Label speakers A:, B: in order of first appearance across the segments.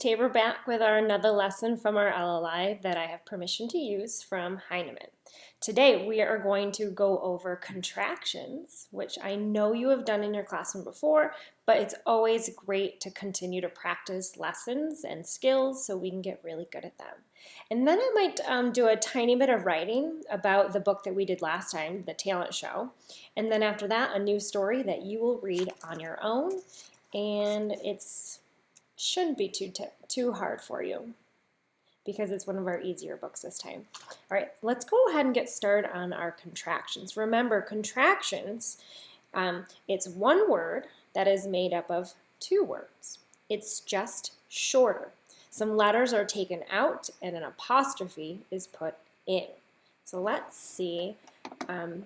A: Tabor back with another lesson from our LLI that I have permission to use from Heinemann. Today we are going to go over contractions, which I know you have done in your classroom before, but it's always great to continue to practice lessons and skills so we can get really good at them. And then I might do a tiny bit of writing about the book that we did last time, The Talent Show. And then after that, a new story that you will read on your own, and it's shouldn't be too hard for you because it's one of our easier books this time. All right, let's go ahead and get started on our contractions. Remember, contractions, it's one word that is made up of two words. It's just shorter. Some letters are taken out and an apostrophe is put in. So let's see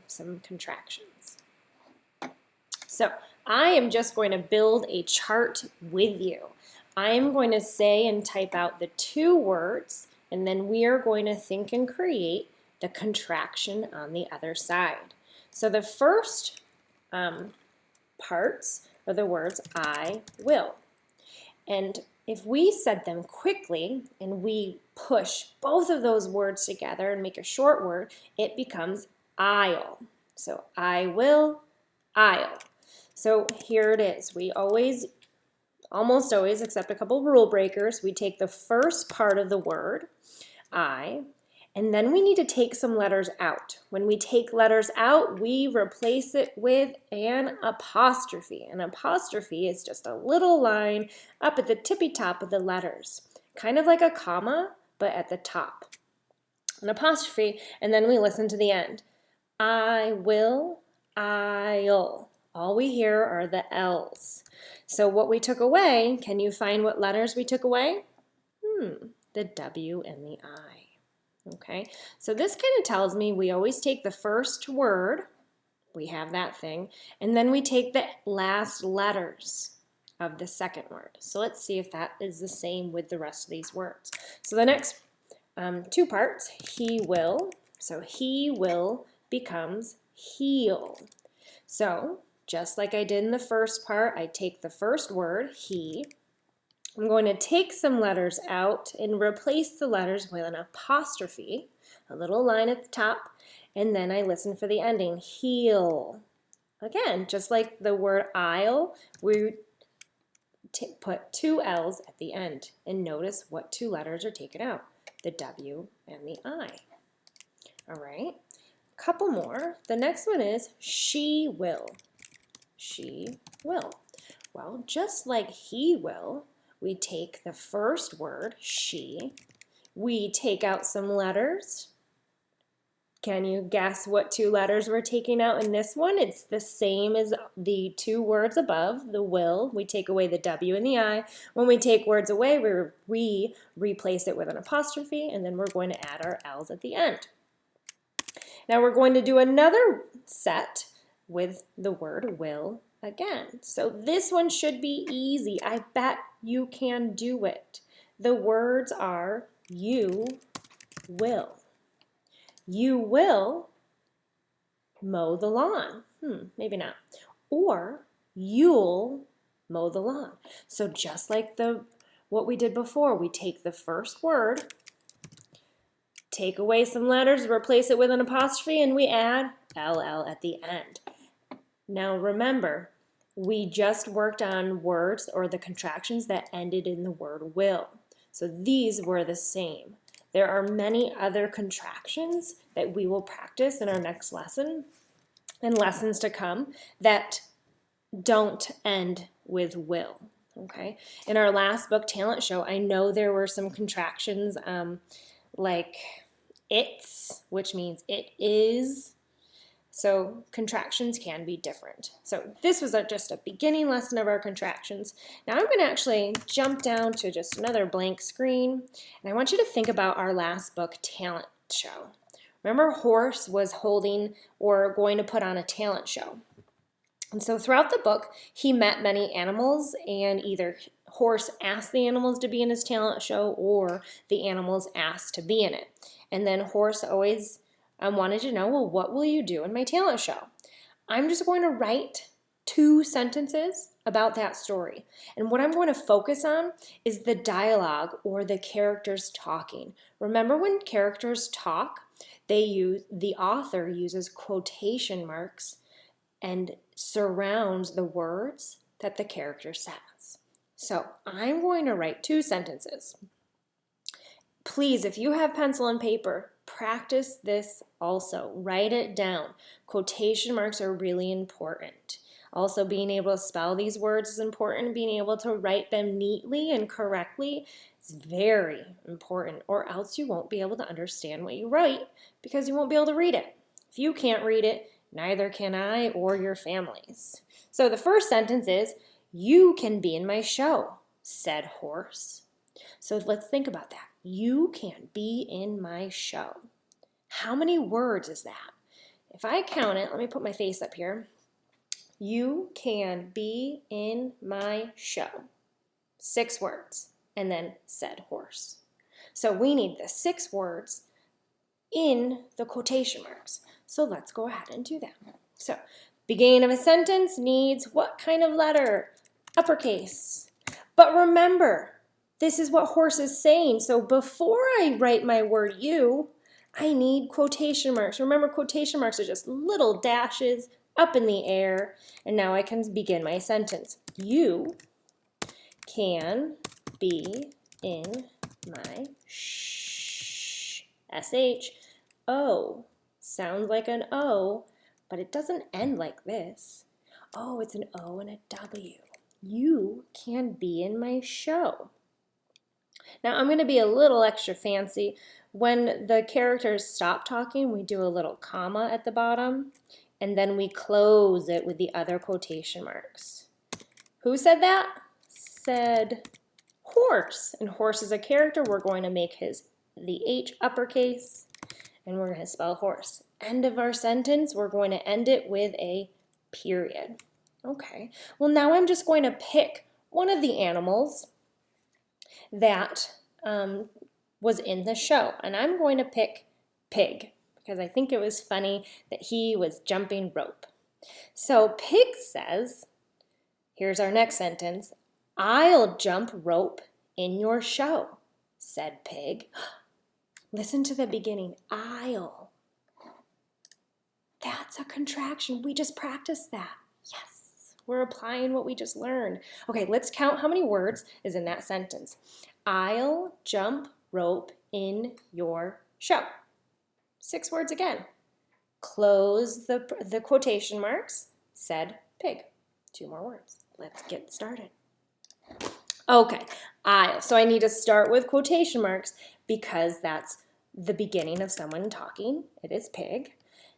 A: some contractions. So I am just going to build a chart with you. I'm going to say and type out the two words, and then we are going to think and create the contraction on the other side. So the first parts are the words I will. And if we said them quickly and we push both of those words together and make a short word, it becomes I'll. So I will, I'll. So here it is. We almost always, except a couple rule breakers, we take the first part of the word, I, and then we need to take some letters out. When we take letters out, we replace it with an apostrophe. An apostrophe is just a little line up at the tippy top of the letters, kind of like a comma, but at the top. An apostrophe, and then we listen to the end. I will, I'll. All we hear are the L's. So what we took away, can you find what letters we took away? The W and the I. Okay, so this kind of tells me we always take the first word, we have that thing, and then we take the last letters of the second word. So let's see if that is the same with the rest of these words. So the next two parts, he will. So he will becomes heal. So just like I did in the first part, I take the first word, he. I'm going to take some letters out and replace the letters with an apostrophe, a little line at the top, and then I listen for the ending, heal. Again, just like the word I'll, we put two L's at the end, and notice what two letters are taken out, the W and the I. All right, a couple more. The next one is she will. She will. Well, just like he will, we take the first word, she. We take out some letters. Can you guess what two letters we're taking out in this one? It's the same as the two words above, the will. We take away the W and the I. When we take words away, we replace it with an apostrophe, and then we're going to add our L's at the end. Now we're going to do another set with the word will again. So this one should be easy. I bet you can do it. The words are you will. You will mow the lawn. Maybe not. Or you'll mow the lawn. So just like what we did before, we take the first word, take away some letters, replace it with an apostrophe, and we add LL at the end. Now remember, we just worked on words or the contractions that ended in the word will. So these were the same. There are many other contractions that we will practice in our next lesson and lessons to come that don't end with will. Okay. In our last book, Talent Show, I know there were some contractions like it's, which means it is. So contractions can be different. So this was just a beginning lesson of our contractions. Now I'm going to actually jump down to just another blank screen, and I want you to think about our last book, Talent Show. Remember, Horace was holding or going to put on a talent show. And so throughout the book, he met many animals, and either Horace asked the animals to be in his talent show or the animals asked to be in it. And then Horace always wanted to know, well, what will you do in my talent show? I'm just going to write 2 sentences about that story. And what I'm going to focus on is the dialogue or the characters talking. Remember when characters talk, the author uses quotation marks and surrounds the words that the character says. So I'm going to write 2 sentences. Please, if you have pencil and paper, practice this also. Write it down. Quotation marks are really important. Also, being able to spell these words is important. Being able to write them neatly and correctly is very important, or else you won't be able to understand what you write because you won't be able to read it. If you can't read it, neither can I or your families. So the first sentence is, "You can be in my show," said Horse. So let's think about that. You can be in my show. How many words is that? If I count it, let me put my face up here. You can be in my show. 6 words, and then said Horse. So we need the 6 words in the quotation marks. So let's go ahead and do that. So beginning of a sentence needs what kind of letter? Uppercase. But remember, this is what Horse is saying. So before I write my word you, I need quotation marks. Remember, quotation marks are just little dashes up in the air. And now I can begin my sentence. You can be in my S-H-O. Sounds like an O, but it doesn't end like this. Oh, it's an O and a W. You can be in my show. Now I'm going to be a little extra fancy. When the characters stop talking, we do a little comma at the bottom, and then we close it with the other quotation marks. Who said that? Said Horse. And Horse is a character. We're going to make the H uppercase, and we're going to spell horse. End of our sentence, we're going to end it with a period. Okay, well now I'm just going to pick one of the animals that was in the show, and I'm going to pick Pig because I think it was funny that he was jumping rope. So Pig says, here's our next sentence, "I'll jump rope in your show," said Pig. Listen to the beginning, I'll. That's a contraction. We just practiced that. Yes, we're applying what we just learned. Okay, let's count how many words is in that sentence. I'll jump rope in your show. 6 words again. Close the quotation marks, said Pig. 2 more words. Let's get started. Okay, I'll. So I need to start with quotation marks because that's the beginning of someone talking. It is Pig.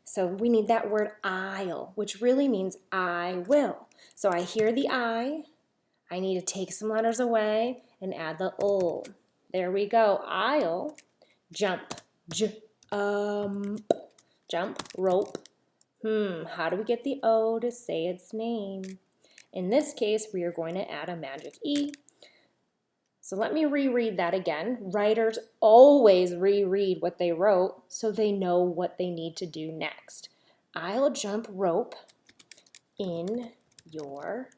A: So we need that word I'll, which really means I will. So I hear the I need to take some letters away and add the ul. There we go. I'll jump, jump, rope. How do we get the O to say its name? In this case, we are going to add a magic E. So let me reread that again. Writers always reread what they wrote so they know what they need to do next. I'll jump rope in your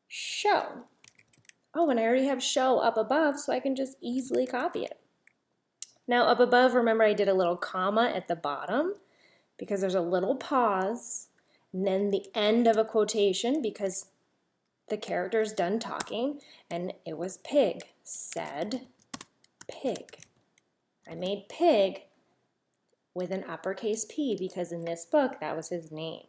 A: show. Oh, and I already have show up above, so I can just easily copy it. Now up above, remember I did a little comma at the bottom because there's a little pause, and then the end of a quotation because the character's done talking, and it was Pig, said Pig. I made Pig with an uppercase P because in this book, that was his name.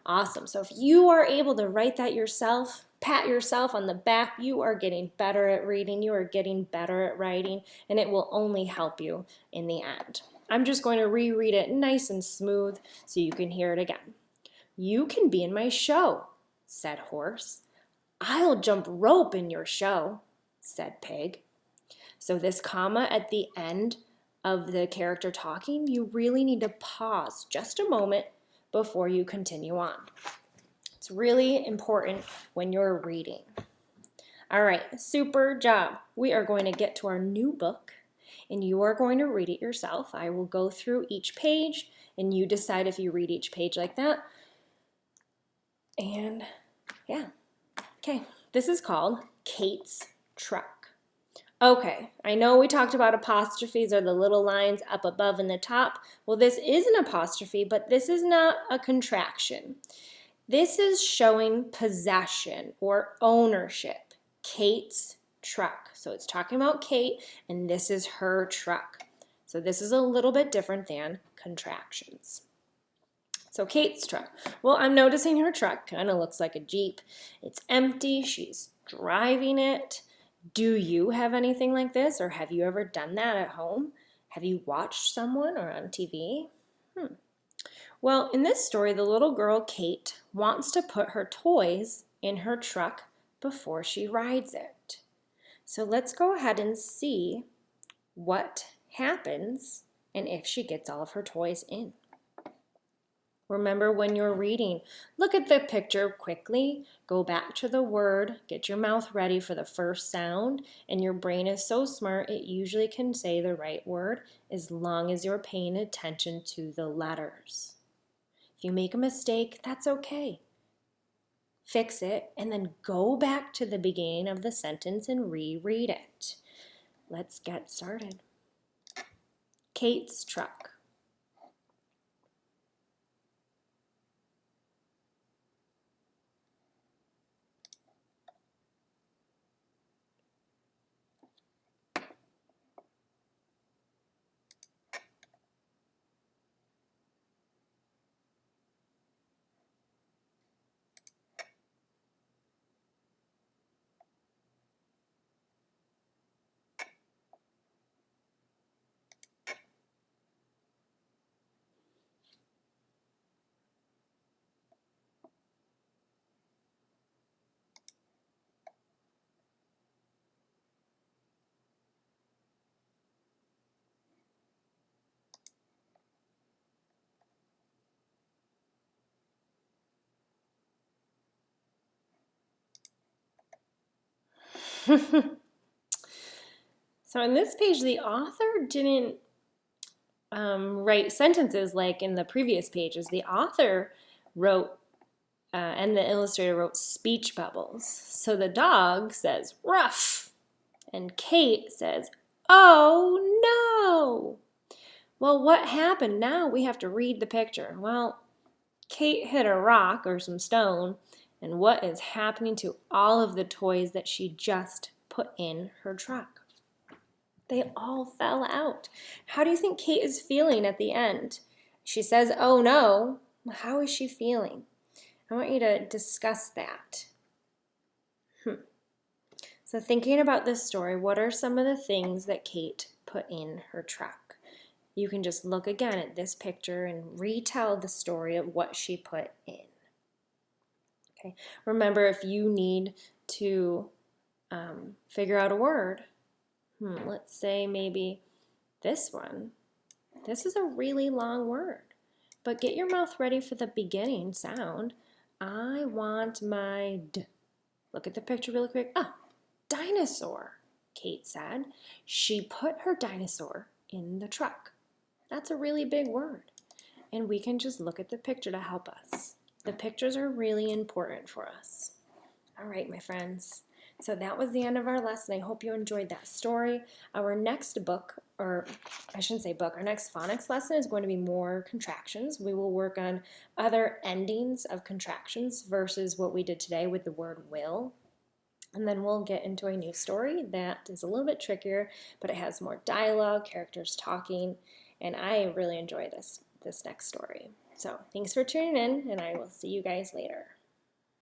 A: Awesome. So if you are able to write that yourself, pat yourself on the back, you are getting better at reading, you are getting better at writing, and it will only help you in the end. I'm just going to reread it nice and smooth so you can hear it again. You can be in my show, said Horse. I'll jump rope in your show, said Pig. So this comma at the end of the character talking, you really need to pause just a moment before you continue on. It's really important when you're reading. All right, super job. We are going to get to our new book, and you are going to read it yourself. I will go through each page, and you decide if you read each page like that. And yeah. Okay, this is called Kate's truck. Okay, I know we talked about apostrophes or the little lines up above in the top. Well, this is an apostrophe, but this is not a contraction. This is showing possession or ownership. Kate's truck. So it's talking about Kate, and this is her truck. So this is a little bit different than contractions. So Kate's truck. Well, I'm noticing her truck kind of looks like a Jeep. It's empty. She's driving it. Do you have anything like this, or have you ever done that at home? Have you watched someone or on TV? Well, in this story, the little girl, Kate, wants to put her toys in her truck before she rides it. So let's go ahead and see what happens and if she gets all of her toys in. Remember, when you're reading, look at the picture quickly, go back to the word, get your mouth ready for the first sound, and your brain is so smart it usually can say the right word as long as you're paying attention to the letters. If you make a mistake, that's okay. Fix it and then go back to the beginning of the sentence and reread it. Let's get started. Kate's truck. So on this page, the author didn't write sentences like in the previous pages. The author wrote and the illustrator wrote speech bubbles. So the dog says, "Ruff," and Kate says, "Oh no." Well, what happened? Now we have to read the picture. Well, Kate hit a rock or some stone, and what is happening to all of the toys that she just put in her truck? They all fell out. How do you think Kate is feeling at the end? She says, "Oh no." How is she feeling? I want you to discuss that. So thinking about this story, what are some of the things that Kate put in her truck? You can just look again at this picture and retell the story of what she put in. Okay. Remember, if you need to figure out a word, let's say maybe this one. This is a really long word, but get your mouth ready for the beginning sound. I want my D. Look at the picture really quick. Ah, dinosaur, Kate said. She put her dinosaur in the truck. That's a really big word, and we can just look at the picture to help us. The pictures are really important for us. All right, my friends. So that was the end of our lesson. I hope you enjoyed that story. Our next book, or I shouldn't say book, our next phonics lesson is going to be more contractions. We will work on other endings of contractions versus what we did today with the word will. And then we'll get into a new story that is a little bit trickier, but it has more dialogue, characters talking, and I really enjoy this next story. So thanks for tuning in, and I will see you guys later.